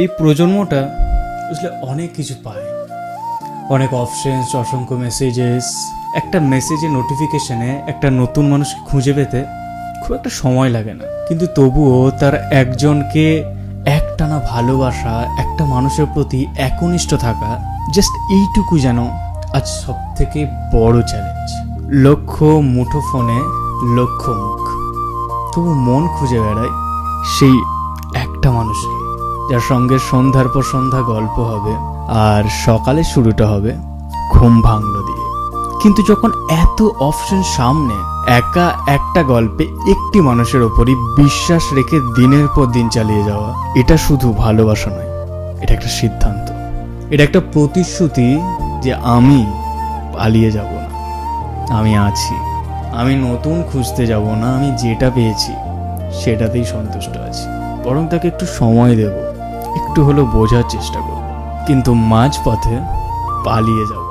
এই প্রজন্মটা বুঝলে অনেক কিছু পায়, অনেক অপশনস, অসংখ্য মেসেজেস। একটা মেসেজে নোটিফিকেশনে একটা নতুন মানুষকে খুঁজে পেতে খুব একটা সময় লাগে না, কিন্তু তবুও তার একজনকে একটানা ভালোবাসা, একটা মানুষের প্রতি একনিষ্ঠ থাকা, জাস্ট এইটুকু যেন আজ সব থেকে বড় চ্যালেঞ্জ। লক্ষ মুঠো ফোনে লক্ষ মুখ, তবু মন খুঁজে বেড়ায় সেই একটা মানুষকে, যার সঙ্গে সন্ধ্যার পর সন্ধ্যা গল্প হবে আর সকালে শুরুটা হবে ঘুম ভাঙলো দিয়ে। কিন্তু যখন এত অপশন সামনে, একা একটা গল্পে একটি মানুষের ওপরই বিশ্বাস রেখে দিনের পর দিন চালিয়ে যাওয়া, এটা শুধু ভালোবাসা নয়, এটা একটা সিদ্ধান্ত, এটা একটা প্রতিশ্রুতি যে আমি পালিয়ে যাব না, আমি আছি, আমি নতুন খুঁজতে যাব না, আমি যেটা পেয়েছি সেটাতেই সন্তুষ্ট আছি। বরং তাকে একটু সময় দেব, একটু হলেও বোঝার চেষ্টা করব, কিন্তু মাঝপথে পালিয়ে যাব।